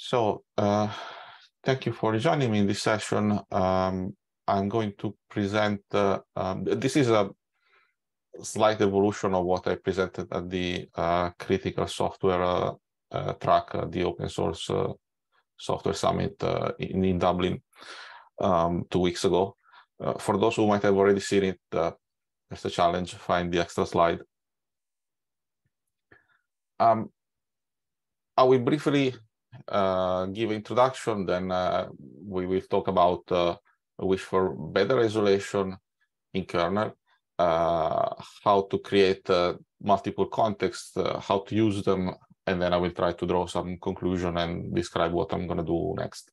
So, thank you for joining me in this session. I'm going to present, this is a slight evolution of what I presented at the Critical Software track, the open source software summit in Dublin 2 weeks ago. For those who might have already seen it, there's a challenge, find the extra slide. I will briefly give introduction, then we will talk about a wish for better isolation in kernel, how to create multiple contexts, how to use them, and then I will try to draw some conclusion and describe what I'm going to do next.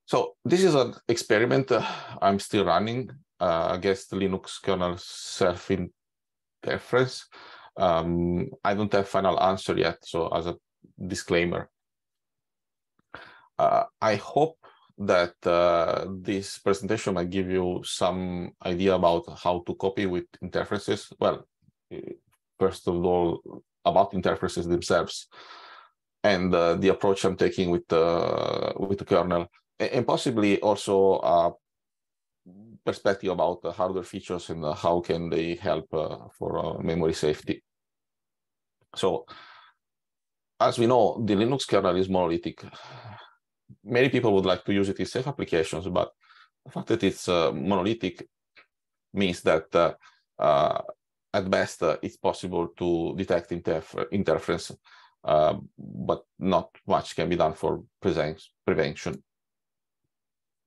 So this is an experiment I'm still running against Linux kernel self-interference. I don't have final answer yet, so as a disclaimer, I hope that this presentation might give you some idea about how to copy with interfaces. Well, first of all, about interfaces themselves and the approach I'm taking with the kernel, and possibly also a perspective about the hardware features and how can they help for memory safety. So, as we know, the Linux kernel is monolithic. Many people would like to use it in safe applications, but the fact that it's monolithic means that at best it's possible to detect interference, but not much can be done for prevention.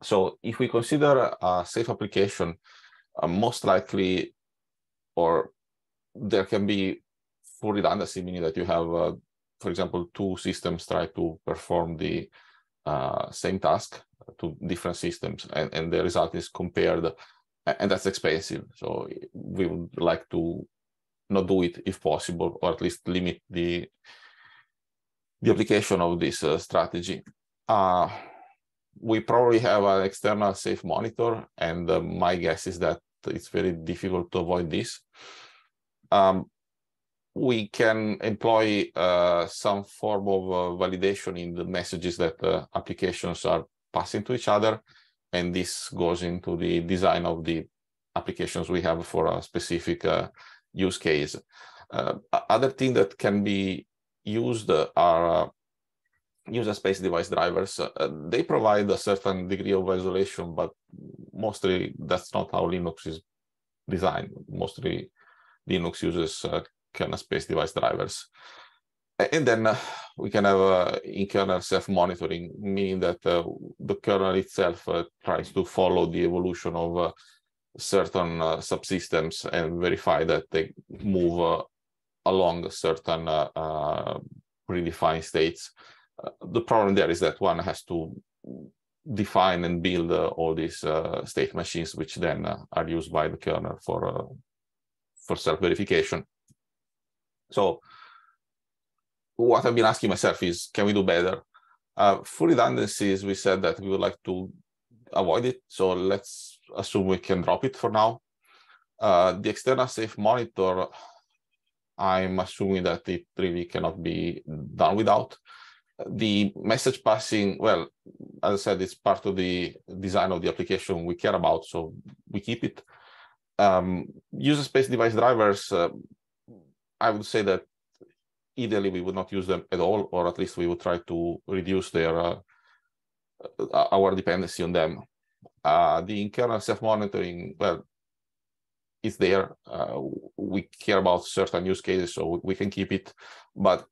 So if we consider a safe application, most likely, or there can be full redundancy, meaning that you have, for example, two systems try to perform the same task to different systems, and the result is compared, and that's expensive. So we would like to not do it if possible, or at least limit the application of this strategy. We probably have an external safe monitor, and my guess is that it's very difficult to avoid this. We can employ some form of validation in the messages that applications are passing to each other, and this goes into the design of the applications we have for a specific use case. Other things that can be used are user space device drivers. They provide a certain degree of isolation, but mostly that's not how Linux is designed. Mostly Linux uses kernel space device drivers. And then we can have in-kernel self-monitoring, meaning that the kernel itself tries to follow the evolution of certain subsystems and verify that they move along certain predefined states. The problem there is that one has to define and build all these state machines, which then are used by the kernel for self-verification. So what I've been asking myself is, can we do better? For redundancies, we said that we would like to avoid it. So let's assume we can drop it for now. The external safe monitor, I'm assuming that it really cannot be done without. The message passing, well, as I said, it's part of the design of the application we care about, so we keep it. User space device drivers, I would say that ideally we would not use them at all, or at least we would try to reduce their our dependency on them. The in-kernel self-monitoring, well, it's there. We care about certain use cases, so we can keep it. But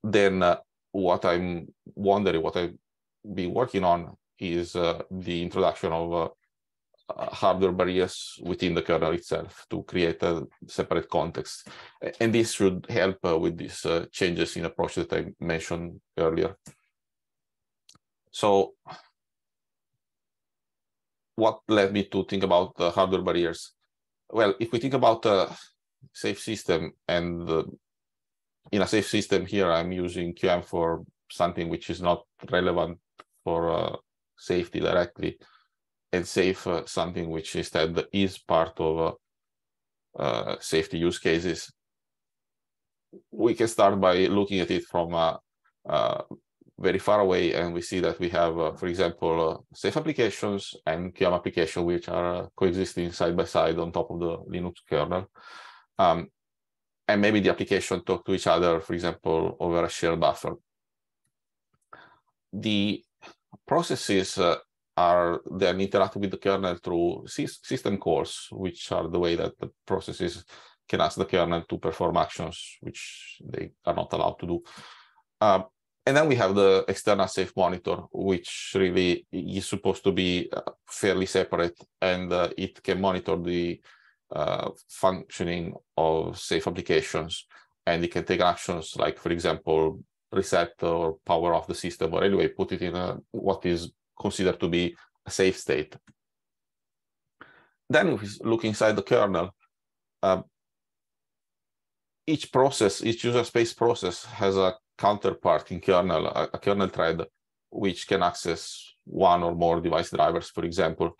then what I'm wondering, what I've been working on is the introduction of hardware barriers within the kernel itself to create a separate context. And this should help with these changes in approach that I mentioned earlier. So what led me to think about hardware barriers? Well, if we think about a safe system, and in a safe system here, I'm using QM for something which is not relevant for safety directly, and safe something which instead is part of safety use cases. We can start by looking at it from a very far away, and we see that we have, for example, safe applications and QM application, which are coexisting side by side on top of the Linux kernel. And maybe the application talk to each other, for example, over a shared buffer. The processes are then interacting with the kernel through system calls, which are the way that the processes can ask the kernel to perform actions which they are not allowed to do. And then we have the external safe monitor, which really is supposed to be fairly separate, and it can monitor the functioning of safe applications, and it can take actions like, for example, reset or power off the system, or anyway put it in what is considered to be a safe state. Then if we look inside the kernel, each user space process has a counterpart in kernel, a kernel thread, which can access one or more device drivers, for example.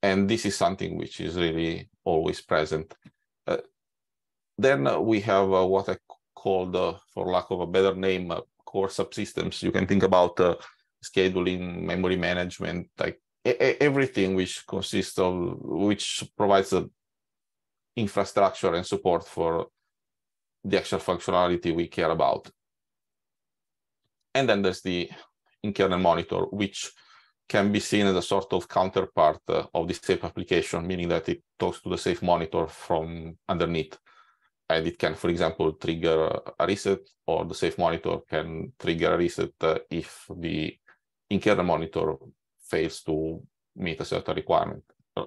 And this is something which is really always present. Then we have what I called, for lack of a better name, core subsystems. You can think about scheduling, memory management, like everything which consists of, which provides the infrastructure and support for the actual functionality we care about. And then there's the in-kernel monitor, which can be seen as a sort of counterpart of the safe application, meaning that it talks to the safe monitor from underneath. And it can, for example, trigger a reset, or the safe monitor can trigger a reset if the in-kernel monitor fails to meet a certain requirement,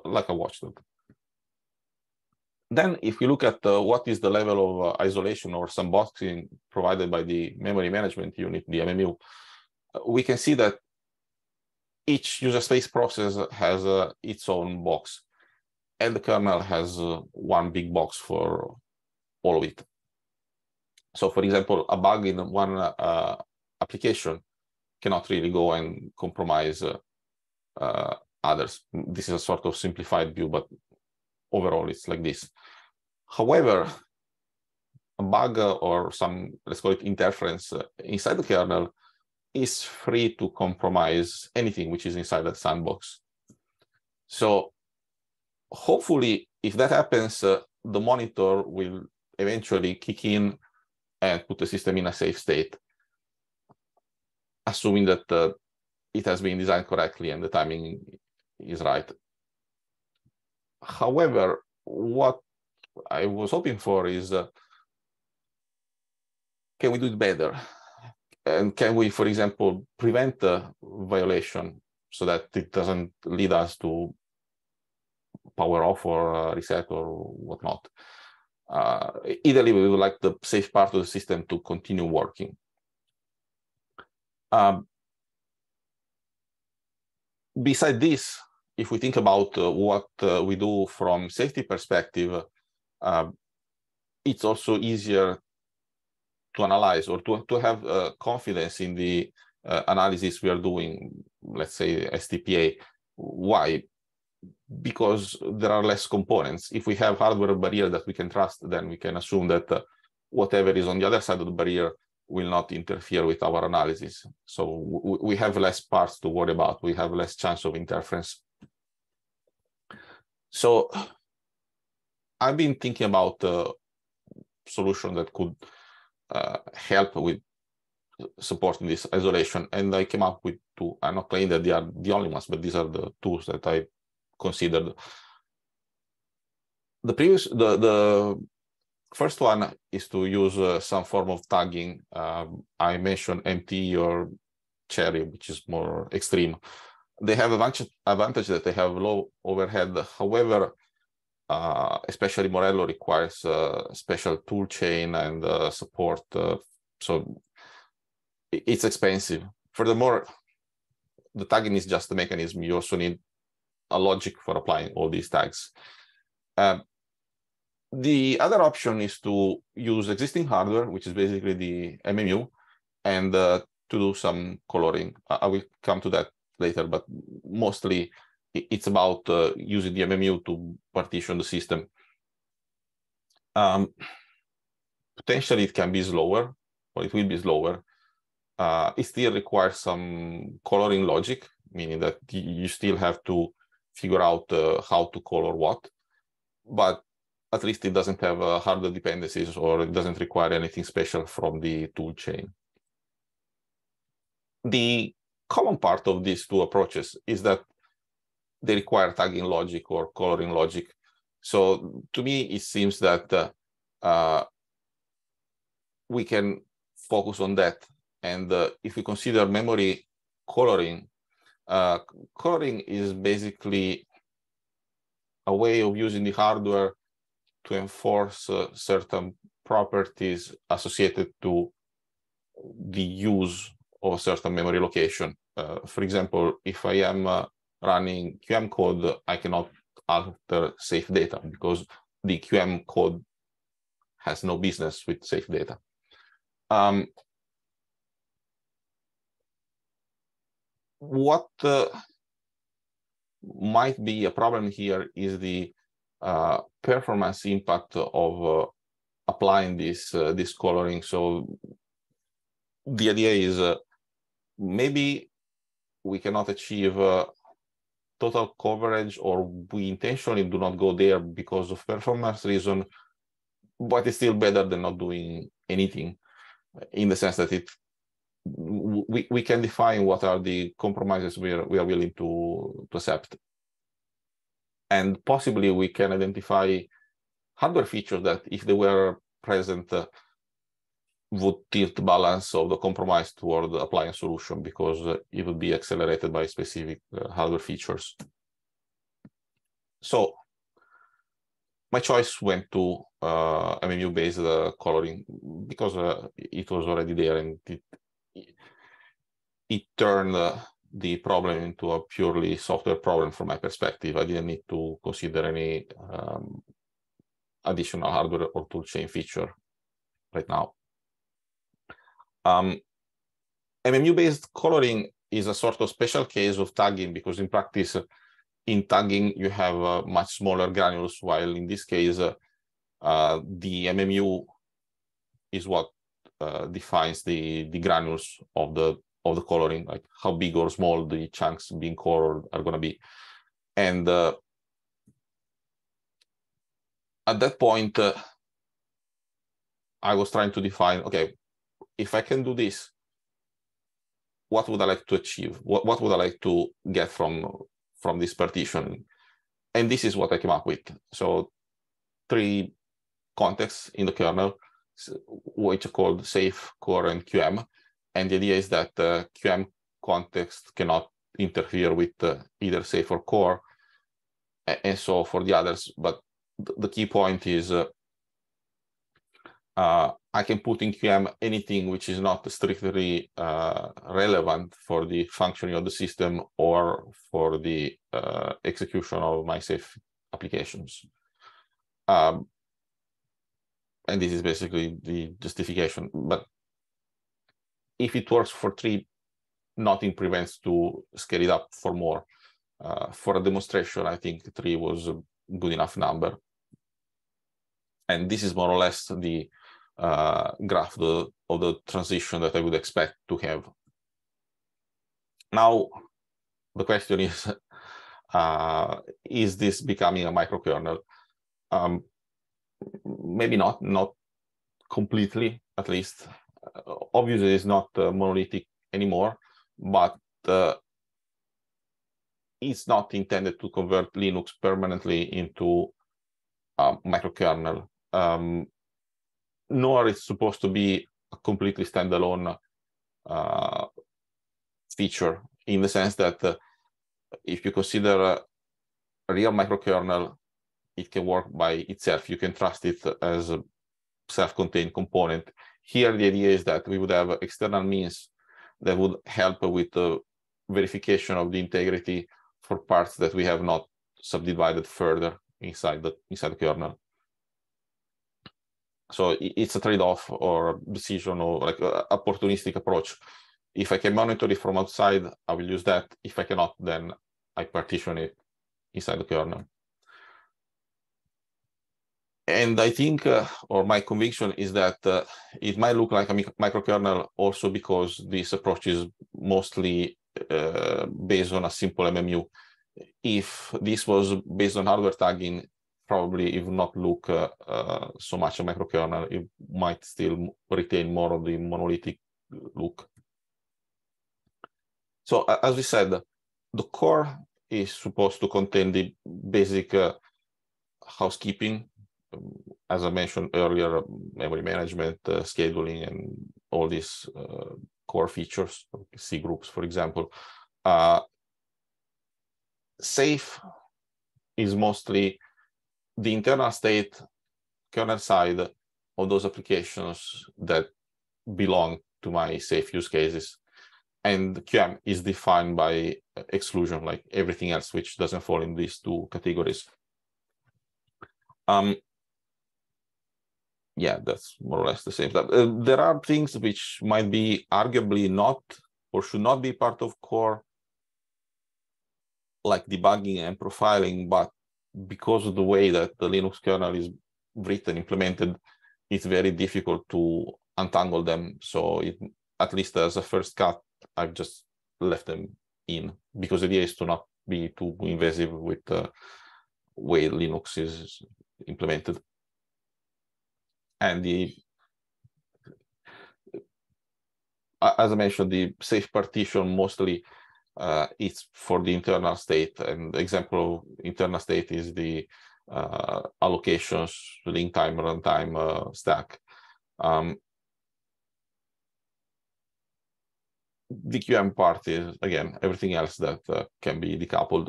like a watchdog. Then if we look at what is the level of isolation or sandboxing provided by the memory management unit, the MMU, we can see that each user space process has its own box, and the kernel has one big box for all of it. So for example, a bug in one application cannot really go and compromise others. This is a sort of simplified view, but overall it's like this. However, a bug or some, let's call it interference inside the kernel, is free to compromise anything which is inside that sandbox. So hopefully, if that happens, the monitor will eventually kick in and put the system in a safe state, assuming that it has been designed correctly and the timing is right. However, what I was hoping for is, can we do it better? And can we, for example, prevent a violation so that it doesn't lead us to power off or reset or whatnot? Ideally, we would like the safe part of the system to continue working. Beside this, if we think about what we do from safety perspective, it's also easier to analyze, or to have confidence in the analysis we are doing, let's say STPA. Why? Because there are less components. If we have hardware barrier that we can trust, then we can assume that whatever is on the other side of the barrier will not interfere with our analysis. So we have less parts to worry about. We have less chance of interference. So I've been thinking about a solution that could help with supporting this isolation, and I came up with two. I'm not claiming that they are the only ones, but these are the tools that I considered. The first one is to use some form of tagging. I mentioned MT or Cherry, which is more extreme. They have advantage that they have low overhead. However, especially Morello requires special tool chain and support, so it's expensive. Furthermore, the tagging is just a mechanism. You also need a logic for applying all these tags. The other option is to use existing hardware, which is basically the MMU, and to do some coloring. I will come to that later, but mostly it's about using the MMU to partition the system. Potentially it can be slower, or it will be slower, it still requires some coloring logic, meaning that you still have to figure out how to color what, but at least it doesn't have hardware dependencies, or it doesn't require anything special from the toolchain. The common part of these two approaches is that they require tagging logic or coloring logic. So to me, it seems that we can focus on that. And if we consider memory coloring, coloring is basically a way of using the hardware to enforce certain properties associated to the use of a certain memory location. For example, if I am running QM code, I cannot alter safe data because the QM code has no business with safe data. What might be a problem here is the performance impact of applying this coloring. So the idea is maybe we cannot achieve total coverage, or we intentionally do not go there because of performance reason, but it's still better than not doing anything, in the sense that we can define what are the compromises we are willing to accept. And possibly we can identify hardware features that, if they were present, would tilt the balance of the compromise toward applying a solution, because it would be accelerated by specific hardware features. So my choice went to MMU-based coloring because it was already there, and it turned the problem into a purely software problem from my perspective. I didn't need to consider any additional hardware or toolchain feature right now. MMU-based coloring is a sort of special case of tagging, because in practice, in tagging, you have much smaller granules, while in this case, the MMU is what defines the granules of the coloring, like how big or small the chunks being colored are going to be. And at that point, I was trying to define, okay, if I can do this, what would I like to achieve? What would I like to get from this partition? And this is what I came up with. So 3 contexts in the kernel, which are called safe, core, and QM. And the idea is that QM context cannot interfere with either safe or core, and so for the others. But the key point is I can put in QM anything which is not strictly relevant for the functioning of the system or for the execution of my safe applications. And this is basically the justification. But if it works for 3, nothing prevents to scale it up for more. For a demonstration, I think 3 was a good enough number. And this is more or less the graph of the transition that I would expect to have. Now, the question is this becoming a microkernel? Maybe not completely, at least. Obviously, it's not monolithic anymore, but it's not intended to convert Linux permanently into a microkernel. Nor it's supposed to be a completely standalone feature, in the sense that if you consider a real microkernel, it can work by itself. You can trust it as a self-contained component. Here, the idea is that we would have external means that would help with the verification of the integrity for parts that we have not subdivided further inside the kernel. So it's a trade-off or decision, or like an opportunistic approach. If I can monitor it from outside, I will use that. If I cannot, then I partition it inside the kernel. And I think, or my conviction is that it might look like a microkernel also because this approach is mostly based on a simple MMU. If this was based on hardware tagging, probably it would not look so much a microkernel. It might still retain more of the monolithic look. So as we said, the core is supposed to contain the basic housekeeping, as I mentioned earlier, memory management, scheduling, and all these core features, C groups, for example. Safe is mostly the internal state kernel side of those applications that belong to my safe use cases. And QM is defined by exclusion, like everything else which doesn't fall in these two categories. Yeah, that's more or less the same stuff. There are things which might be arguably not or should not be part of core, like debugging and profiling, but because of the way that the Linux kernel is written, implemented, it's very difficult to untangle them. So at least as a first cut, I've just left them in, because the idea is to not be too invasive with the way Linux is implemented. And as I mentioned, the safe partition mostly it's for the internal state. And the example of internal state is the allocations, link time, runtime stack. The QM part is, again, everything else that can be decoupled.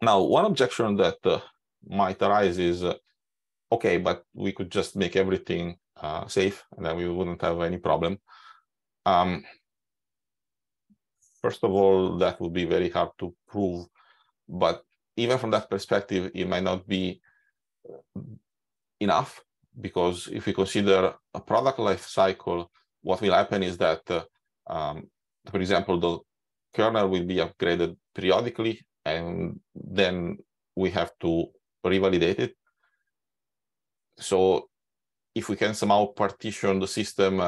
Now, one objection that might arise is, okay, but we could just make everything safe, and then we wouldn't have any problem. First of all, that would be very hard to prove, but even from that perspective, it might not be enough, because if we consider a product life cycle, what will happen is that, for example, the kernel will be upgraded periodically, and then we have to revalidate it. So if we can somehow partition the system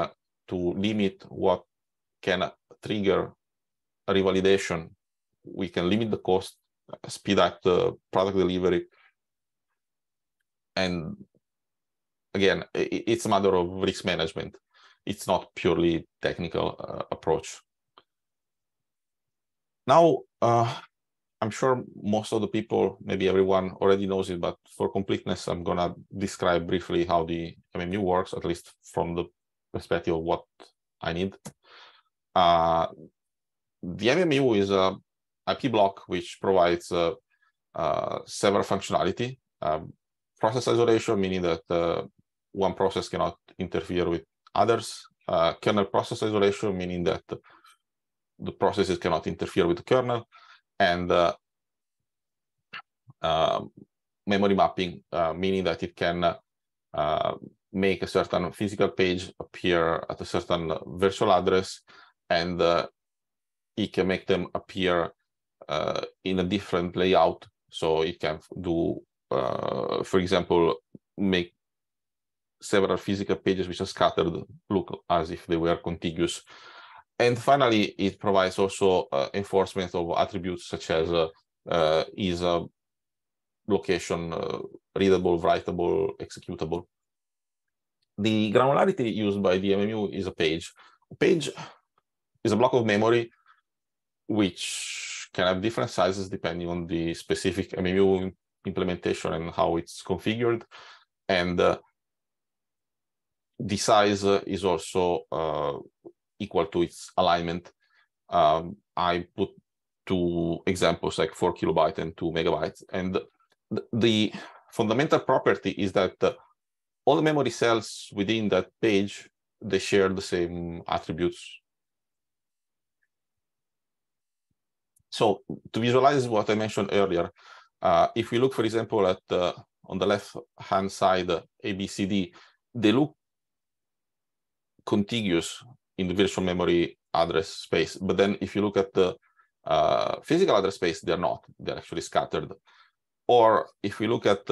to limit what can trigger a revalidation, we can limit the cost, speed up the product delivery. And again, it's a matter of risk management. It's not purely technical approach. Now, I'm sure most of the people, maybe everyone already knows it, but for completeness, I'm gonna describe briefly how the MMU works, at least from the perspective of what I need. The MMU is a IP block which provides several functionality. Process isolation, meaning that one process cannot interfere with others. Kernel process isolation, meaning that the processes cannot interfere with the kernel. And memory mapping, meaning that it can make a certain physical page appear at a certain virtual address, and it can make them appear in a different layout. So it can do, for example, make several physical pages which are scattered look as if they were contiguous. And finally, it provides also enforcement of attributes such as is a location readable, writable, executable. The granularity used by the MMU is a page. A page is a block of memory which can have different sizes depending on the specific MMU implementation and how it's configured. And the size is also equal to its alignment. I put two examples, like 4 kilobytes and 2 megabytes. And the fundamental property is that all the memory cells within that page, they share the same attributes. So to visualize what I mentioned earlier, if we look, for example, at on the left-hand side, ABCD, they look contiguous in the virtual memory address space. But then if you look at the physical address space, they're not. They're actually scattered. Or if we look at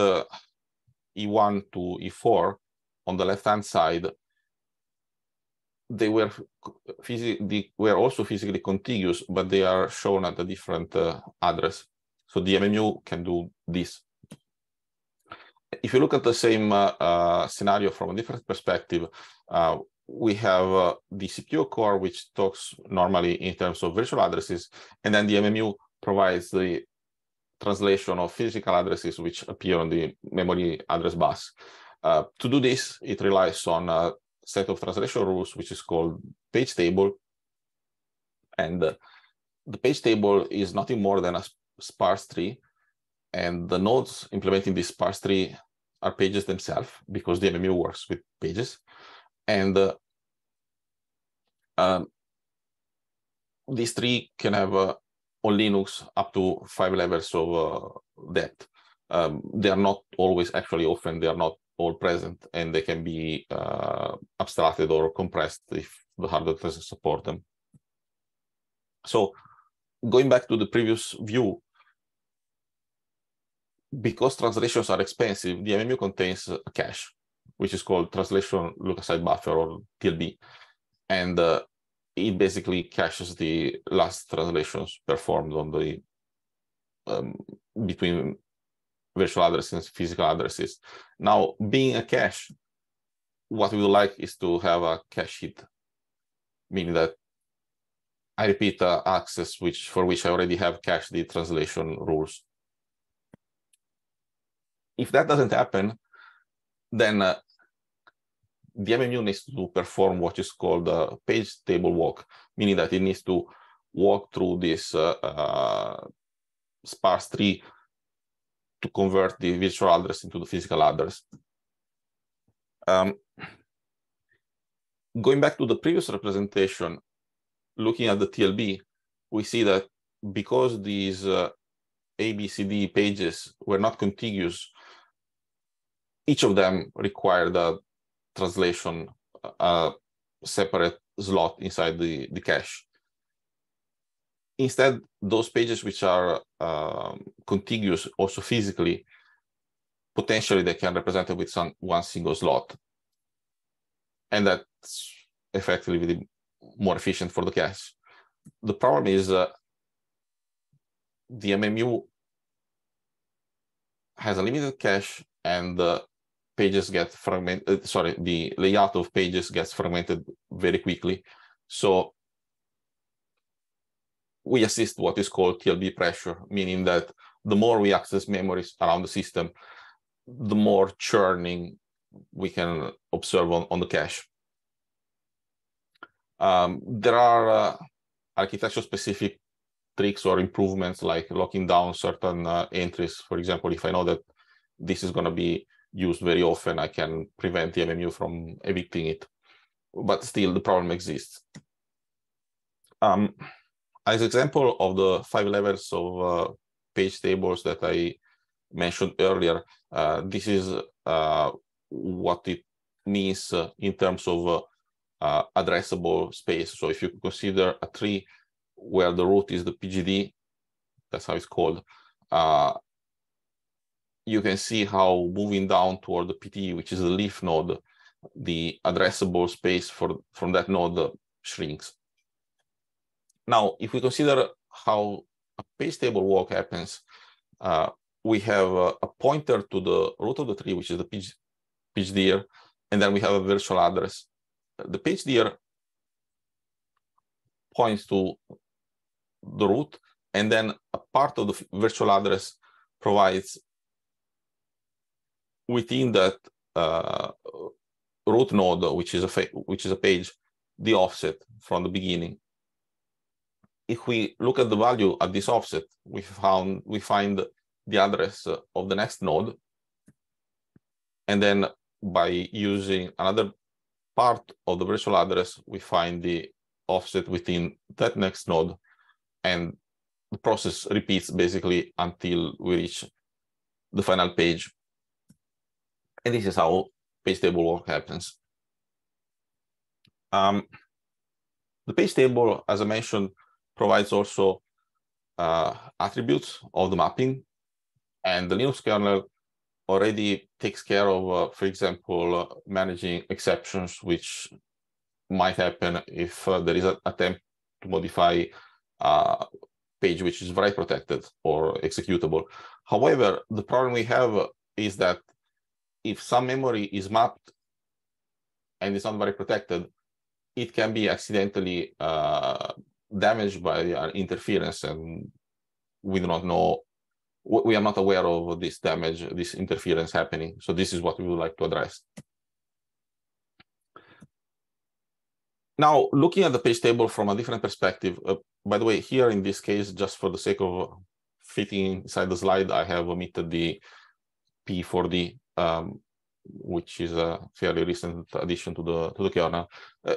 E1 to E4 on the left-hand side, they were also physically contiguous, but they are shown at a different address. So the MMU can do this. If you look at the same scenario from a different perspective, we have the CPU core, which talks normally in terms of virtual addresses, and then the MMU provides the translation of physical addresses which appear on the memory address bus. To do this, it relies on a set of translation rules, which is called page table. And the page table is nothing more than a sparse tree. And the nodes implementing this sparse tree are pages themselves, because the MMU works with pages. And this tree can have on Linux up to 5 levels of depth. They are not always actually often, they are not all present, and they can be abstracted or compressed if the hardware doesn't support them. So going back to the previous view, because translations are expensive, the MMU contains a cache, which is called translation look-aside buffer, or TLB. And it basically caches the last translations performed on the between virtual addresses and physical addresses. Now, being a cache, what we would like is to have a cache hit, meaning that I repeat access for which I already have cached the translation rules. If that doesn't happen, then the MMU needs to perform what is called a page table walk, meaning that it needs to walk through this sparse tree to convert the virtual address into the physical address. Going back to the previous representation, looking at the TLB, we see that because these ABCD pages were not contiguous, each of them required a translation, separate slot inside the cache. Instead, those pages which are contiguous also physically, potentially they can represent it with one single slot. And that's effectively more efficient for the cache. The problem is the MMU has a limited cache, and the pages get fragmented. The layout of pages gets fragmented very quickly. So we assist what is called TLB pressure, meaning that the more we access memories around the system, the more churning we can observe on the cache. There are architecture-specific tricks or improvements, like locking down certain entries. For example, if I know that this is going to be used very often, I can prevent the MMU from evicting it. But still, the problem exists. As an example of the 5 levels of page tables that I mentioned earlier, this is what it means in terms of addressable space. So if you consider a tree where the root is the PGD, that's how it's called, you can see how moving down toward the PT, which is the leaf node, the addressable space from that node shrinks. Now, if we consider how a page table walk happens, we have a pointer to the root of the tree, which is the page dir, and then we have a virtual address. The page dir points to the root, and then a part of the virtual address provides within that root node, which is a page, the offset from the beginning. If we look at the value at this offset, we find the address of the next node, and then by using another part of the virtual address, we find the offset within that next node, and the process repeats basically until we reach the final page. And this is how page table walk happens. The page table, as I mentioned, provides also attributes of the mapping, and the Linux kernel already takes care of, for example, managing exceptions, which might happen if there is an attempt to modify a page which is write protected or executable. However, the problem we have is that if some memory is mapped and it's not write protected, it can be accidentally damaged by interference, and we do not know, we are not aware of this damage, this interference happening. So this is what we would like to address. Now, looking at the page table from a different perspective, by the way, here in this case, just for the sake of fitting inside the slide, I have omitted the P4D, which is a fairly recent addition to the kernel.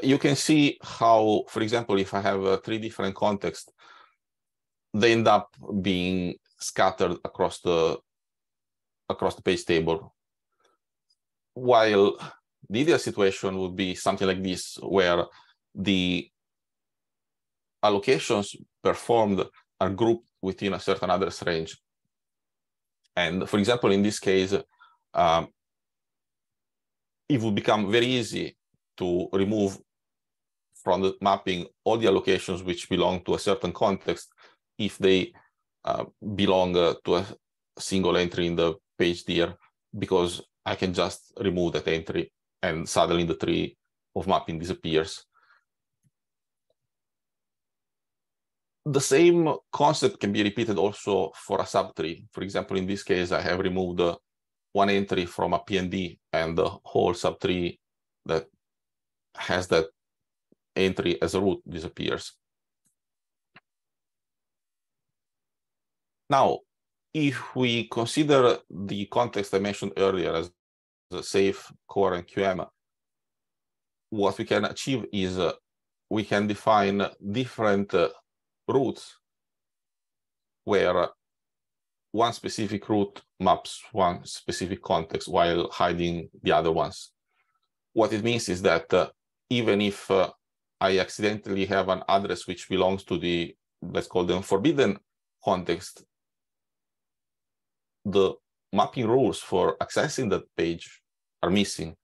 You can see how, for example, if I have 3 different contexts, they end up being scattered across the page table. While the ideal situation would be something like this, where the allocations performed are grouped within a certain address range. And for example, in this case, it would become very easy to remove from the mapping all the allocations which belong to a certain context if they belong to a single entry in the page dir, because I can just remove that entry and suddenly the tree of mapping disappears. The same concept can be repeated also for a subtree. For example, in this case, I have removed one entry from a PND, and the whole subtree that has that entry as a root disappears. Now, if we consider the context I mentioned earlier as a safe, core, and QM, what we can achieve is we can define different roots where one specific root maps one specific context while hiding the other ones. What it means is that even if I accidentally have an address which belongs to the, let's call them forbidden context, the mapping rules for accessing that page are missing.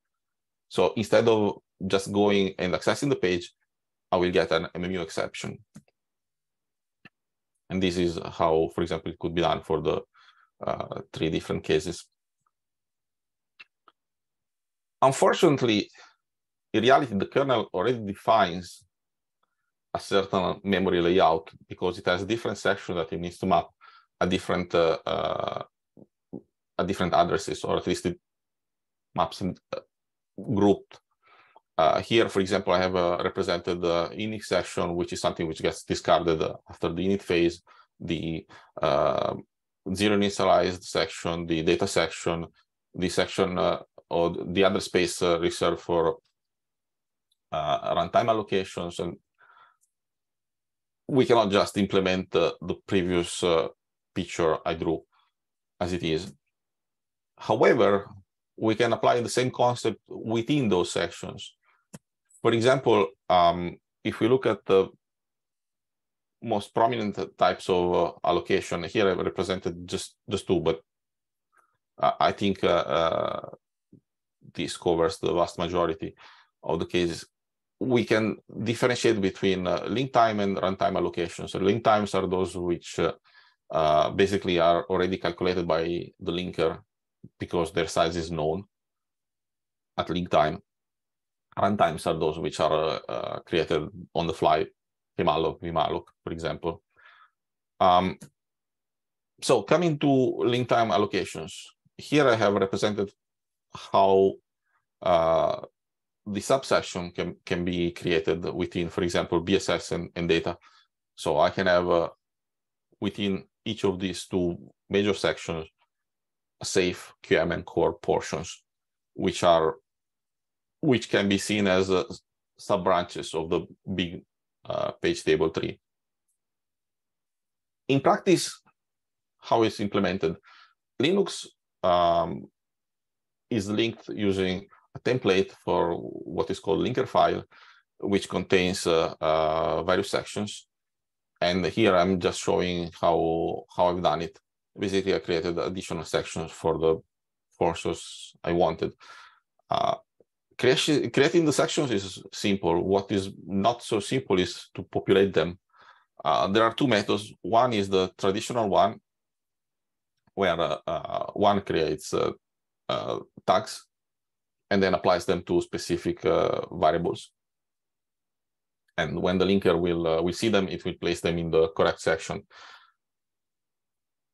So instead of just going and accessing the page, I will get an MMU exception. And this is how, for example, it could be done for the 3 different cases. Unfortunately, in reality, the kernel already defines a certain memory layout because it has a different section that it needs to map a different addresses, or at least it maps in grouped. Here, for example, I have represented the init section, which is something which gets discarded after the init phase, the zero initialized section, the data section, the section or the address space reserved for runtime allocations, and we cannot just implement the previous picture I drew as it is. However, we can apply the same concept within those sections. For example, if we look at the most prominent types of allocation, here I've represented just 2, but I think this covers the vast majority of the cases. We can differentiate between link time and runtime allocations. So link times are those which basically are already calculated by the linker because their size is known at link time. Runtimes are those which are created on the fly, malloc, vmalloc, for example. So coming to link time allocations, here I have represented how the subsection can be created within, for example, BSS and data. So I can have within each of these 2 major sections safe, QM, and core portions, which can be seen as sub-branches of the big page table tree. In practice, how it's implemented, Linux is linked using a template for what is called linker file, which contains various sections. And here I'm just showing how I've done it. Basically, I created additional sections for portions I wanted. Creating the sections is simple. What is not so simple is to populate them. There are two methods. One is the traditional one, where one creates tags and then applies them to specific variables. And when the linker will see them, it will place them in the correct section.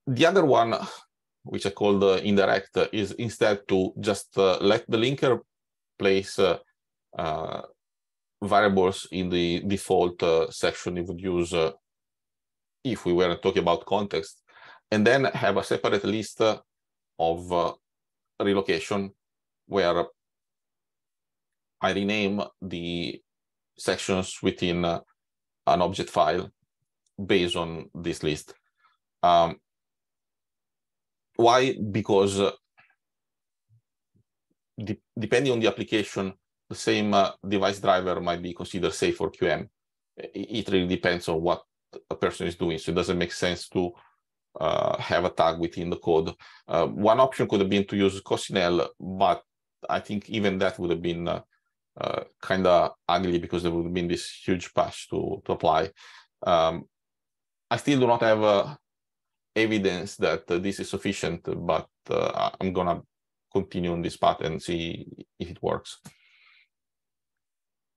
The other one, which I call the indirect, is instead to just let the linker place variables in the default section you would use if we were talking about context, and then have a separate list of relocation where I rename the sections within an object file based on this list. Why? Because depending on the application, the same device driver might be considered safe for QM. It really depends on what a person is doing. So it doesn't make sense to have a tag within the code. One option could have been to use Cosinel, but I think even that would have been kind of ugly because there would have been this huge patch to apply. I still do not have evidence that this is sufficient, but I'm gonna continue on this path and see if it works.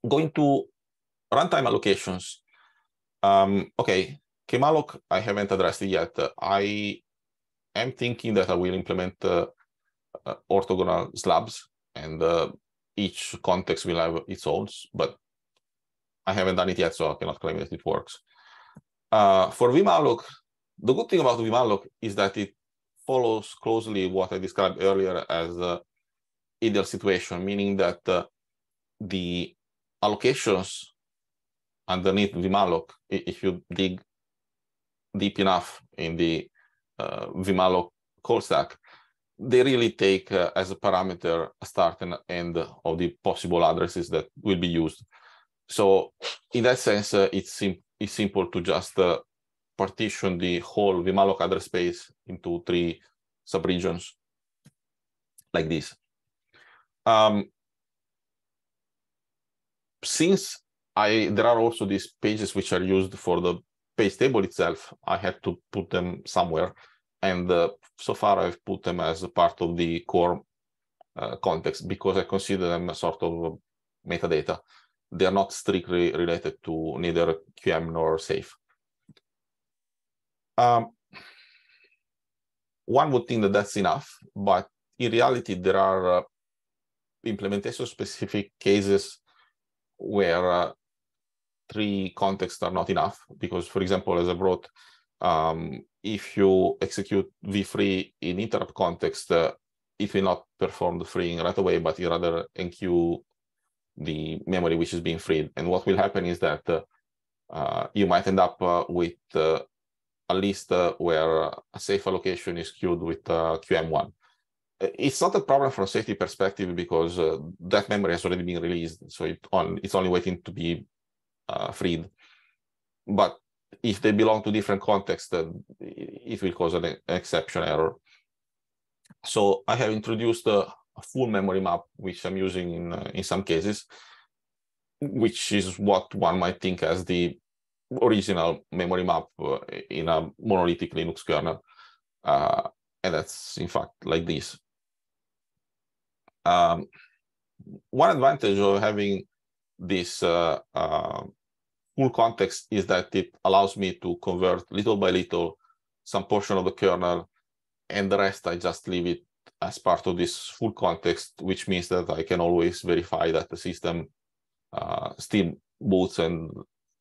Going to runtime allocations. Okay, kmalloc, I haven't addressed it yet. I am thinking that I will implement orthogonal slabs, and each context will have its own, but I haven't done it yet, so I cannot claim that it works. For vmalloc, the good thing about vmalloc is that it follows closely what I described earlier as ideal situation, meaning that the allocations underneath vmalloc, if you dig deep enough in the vmalloc call stack, they really take as a parameter a start and end of the possible addresses that will be used. So in that sense, it's simple to just partition the whole vmalloc address space into 3 subregions like this. Since there are also these pages which are used for the page table itself, I had to put them somewhere, and so far I've put them as a part of the core context because I consider them a sort of metadata. They are not strictly related to neither QM nor safe. One would think that that's enough, but in reality, there are implementation-specific cases where 3 contexts are not enough. Because, for example, as I wrote, if you execute v-free in interrupt context, it will not perform the freeing right away, but you rather enqueue the memory which is being freed. And what will happen is that you might end up with a list where a safe allocation is queued with QM1. It's not a problem from a safety perspective because that memory has already been released, so it's only waiting to be freed. But if they belong to different contexts, it will cause an exception error. So I have introduced a full memory map, which I'm using in some cases, which is what one might think as the original memory map in a monolithic Linux kernel. And that's in fact like this. One advantage of having this full context is that it allows me to convert little by little some portion of the kernel, and the rest I just leave it as part of this full context, which means that I can always verify that the system still boots and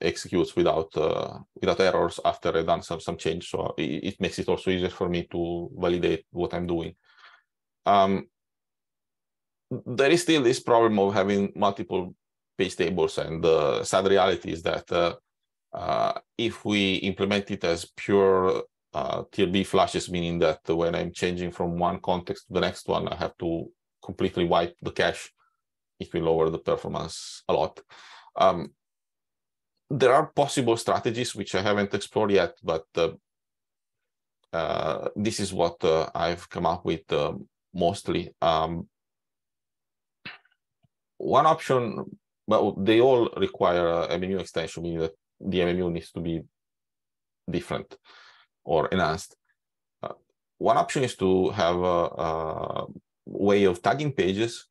executes without errors after I've done some change. So it makes it also easier for me to validate what I'm doing. There is still this problem of having multiple page tables, and the sad reality is that if we implement it as pure TLB flashes, meaning that when I'm changing from one context to the next one, I have to completely wipe the cache, it will lower the performance a lot. There are possible strategies which I haven't explored yet, but this is what I've come up with. mostly. One option, but they all require a MMU extension, meaning that the MMU needs to be different or enhanced. One option is to have a way of tagging pages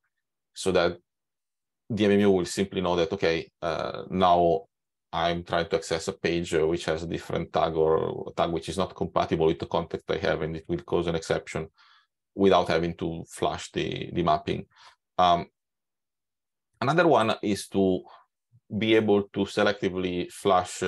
so that the MMU will simply know that, okay, now I'm trying to access a page which has a different tag or a tag which is not compatible with the context I have, and it will cause an exception without having to flush the mapping. Another one is to be able to selectively flush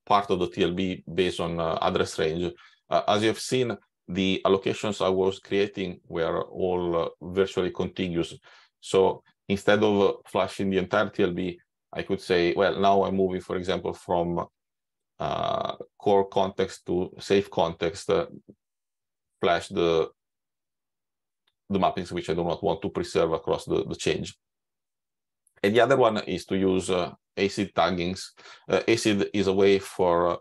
part of the TLB based on address range. As you have seen, the allocations I was creating were all virtually contiguous. So instead of flashing the entire TLB, I could say, well, now I'm moving, for example, from core context to safe context, flash the mappings which I do not want to preserve across the change. And the other one is to use ACID taggings. ACID is a way for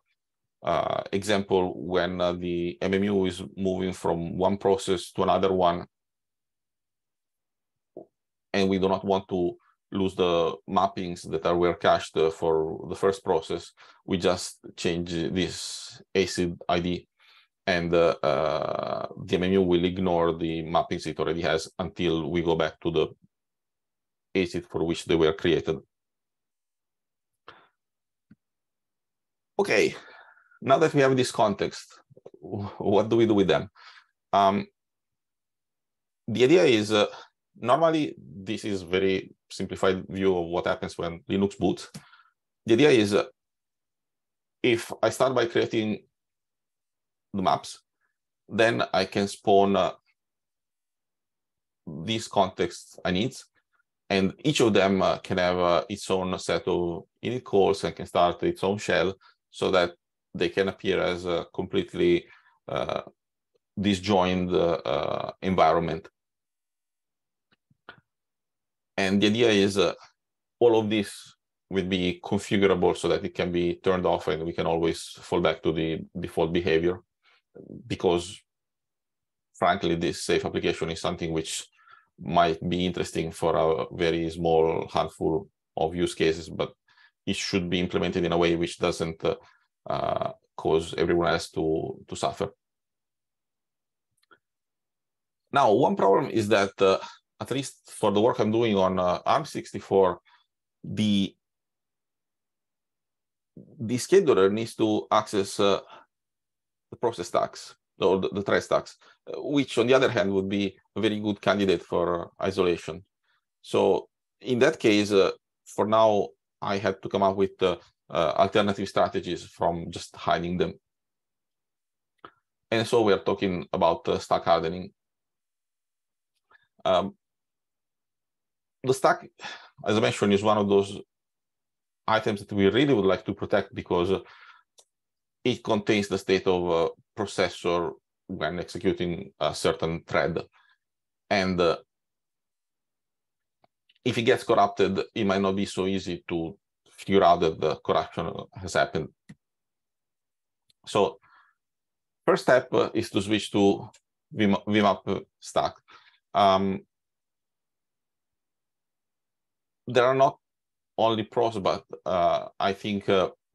example, when the MMU is moving from one process to another one, and we do not want to lose the mappings that were cached for the first process, we just change this ACID ID, and the MMU will ignore the mappings it already has until we go back to the ACID for which they were created. Okay, now that we have this context, what do we do with them? The idea is, normally this is very simplified view of what happens when Linux boots. The idea is, if I start by creating the maps, then I can spawn these contexts I need, and each of them can have its own set of init calls and can start its own shell, so that they can appear as a completely disjoined environment. And the idea is all of this will be configurable so that it can be turned off, and we can always fall back to the default behavior, because frankly, this safe application is something which might be interesting for a very small handful of use cases, but it should be implemented in a way which doesn't cause everyone else to suffer. Now, one problem is that, at least for the work I'm doing on ARM64, the scheduler needs to access the process stacks, or the thread stacks, which on the other hand would be a very good candidate for isolation. So in that case, for now, I had to come up with alternative strategies from just hiding them. And so we are talking about stack hardening. The stack, as I mentioned, is one of those items that we really would like to protect, because it contains the state of a processor when executing a certain thread. And if it gets corrupted, it might not be so easy to figure out that the corruption has happened. So first step is to switch to vmap stack. There are not only pros, but I think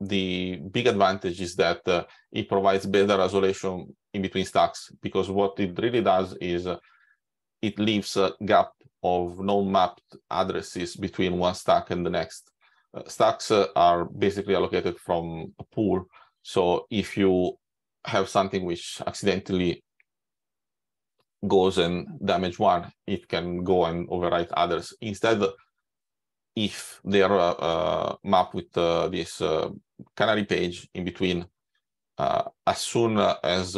the big advantage is that it provides better isolation in between stacks, because what it really does is it leaves a gap of non-mapped addresses between one stack and the next. Stacks are basically allocated from a pool. So if you have something which accidentally goes and damage one, it can go and overwrite others. Instead, if they are mapped with this canary page in between, as soon as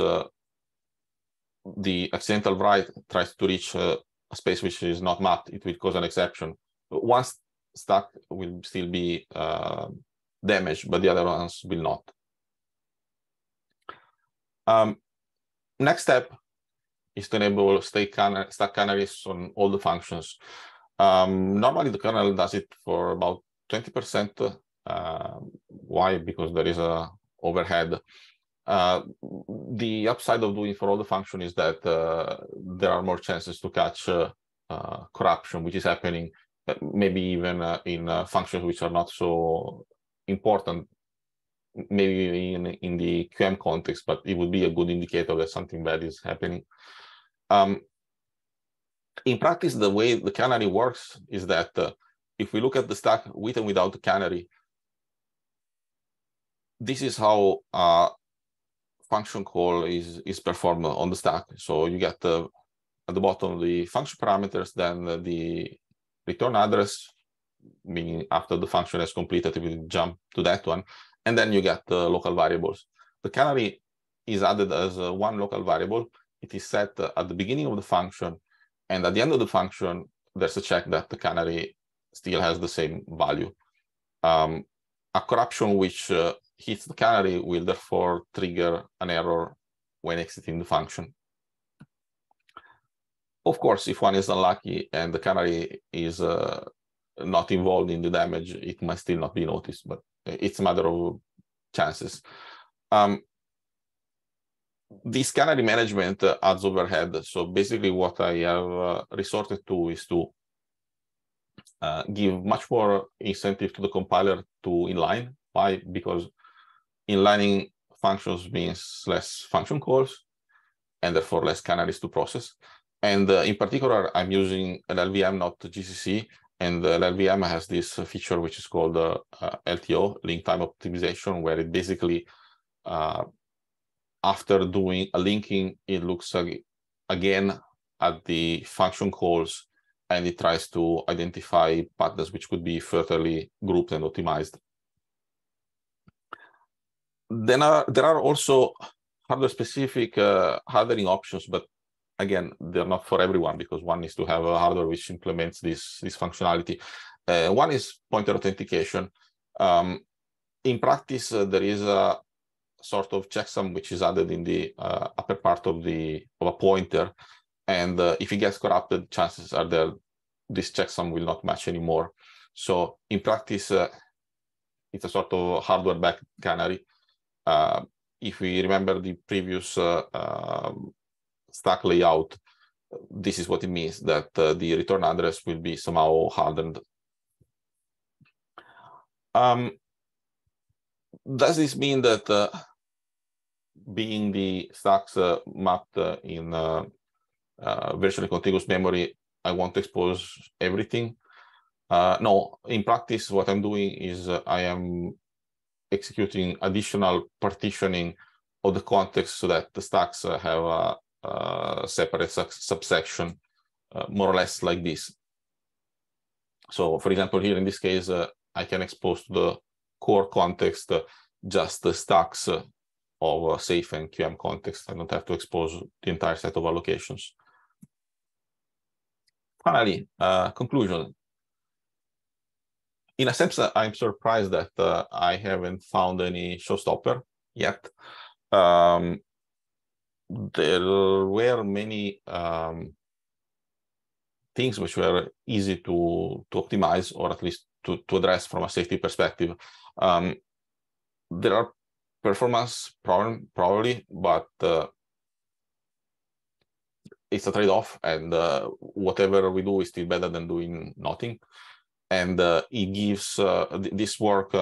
the accidental write tries to reach a space which is not mapped, it will cause an exception. One stack will still be damaged, but the other ones will not. Next step is to enable stack canaries on all the functions. Normally, the kernel does it for about 20%. Why? Because there is a overhead. The upside of doing for all the function is that there are more chances to catch corruption, which is happening maybe even in functions which are not so important, maybe in the QM context, but it would be a good indicator that something bad is happening. In practice, the way the canary works is that if we look at the stack with and without the canary, this is how function call is performed on the stack. So you get at the bottom the function parameters, then the return address, meaning after the function is completed, we jump to that one, and then you get the local variables. The canary is added as one local variable. It is set at the beginning of the function, and at the end of the function, there's a check that the canary still has the same value. A corruption which hits the canary will therefore trigger an error when exiting the function. Of course, if one is unlucky and the canary is not involved in the damage, it might still not be noticed, but it's a matter of chances. This canary management adds overhead. So basically what I have resorted to is to give much more incentive to the compiler to inline. Why? Because inlining functions means less function calls and therefore less canaries to process. And in particular, I'm using an LLVM, not GCC, and the LLVM has this feature which is called LTO, link time optimization, where it basically, after doing a linking, it looks again at the function calls and it tries to identify patterns which could be furtherly grouped and optimized. Then there are also hardware-specific hardening options, but again, they're not for everyone because one needs to have a hardware which implements this functionality. One is pointer authentication. In practice, there is a sort of checksum which is added in the upper part of a pointer, and if it gets corrupted, chances are there this checksum will not match anymore. So in practice, it's a sort of hardware-backed canary. If we remember the previous stack layout, this is what it means, that the return address will be somehow hardened. Does this mean that being the stacks mapped in virtually contiguous memory, I want to expose everything? No, in practice, what I'm doing is I am executing additional partitioning of the context so that the stacks have a separate subsection, more or less like this. So, for example, here in this case, I can expose to the core context just the stacks of safe and QM context. I don't have to expose the entire set of allocations. Finally, conclusion. In a sense, I'm surprised that I haven't found any showstopper yet. There were many things which were easy to optimize, or at least to address from a safety perspective. There are performance problems, probably, but it's a trade-off, and whatever we do is still better than doing nothing. And it gives this work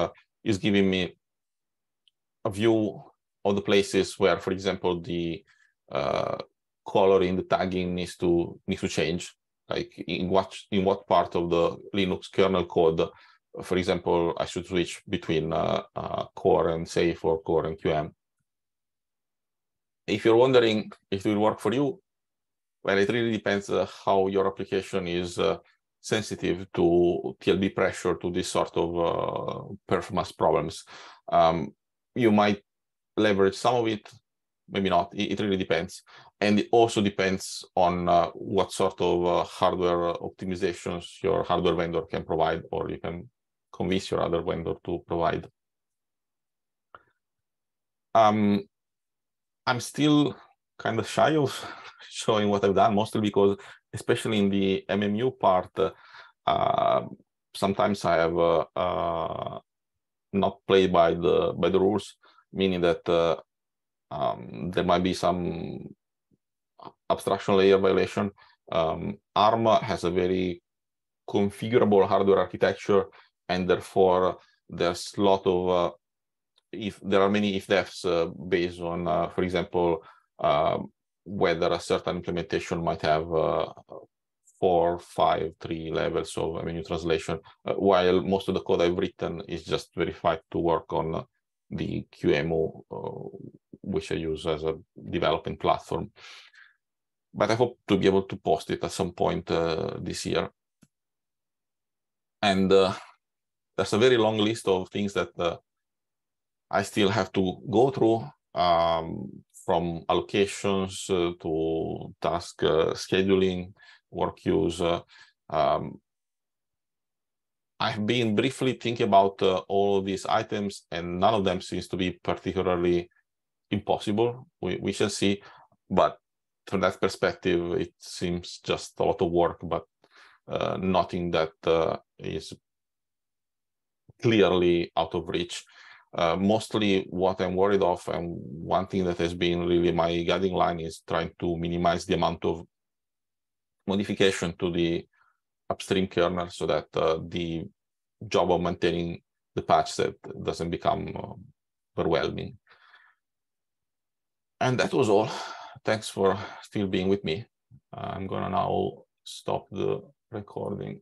is giving me a view of the places where, for example, the coloring, the tagging needs to change. Like in what part of the Linux kernel code, for example, I should switch between core and safe or core and QM. If you're wondering if it will work for you, well, it really depends how your application is sensitive to TLB pressure, to this sort of performance problems. You might leverage some of it, maybe not. It really depends. And it also depends on what sort of hardware optimizations your hardware vendor can provide, or you can convince your other vendor to provide. I'm still kind of shy of showing what I've done, mostly because, especially in the MMU part, sometimes I have not played by the rules, meaning that there might be some abstraction layer violation. ARM has a very configurable hardware architecture, and therefore there's a lot of if there are many if-defs based on, for example, whether a certain implementation might have 4, 5, 3 levels of menu translation, while most of the code I've written is just verified to work on the QEMU, which I use as a developing platform. But I hope to be able to post it at some point this year. And there's a very long list of things that I still have to go through, from allocations to task scheduling, work queues. I've been briefly thinking about all of these items, and none of them seems to be particularly impossible. We shall see, but from that perspective, it seems just a lot of work, but nothing that is clearly out of reach. Mostly what I'm worried of, and one thing that has been really my guiding line, is trying to minimize the amount of modification to the upstream kernel so that the job of maintaining the patch set doesn't become overwhelming. And that was all. Thanks for still being with me. I'm gonna now stop the recording.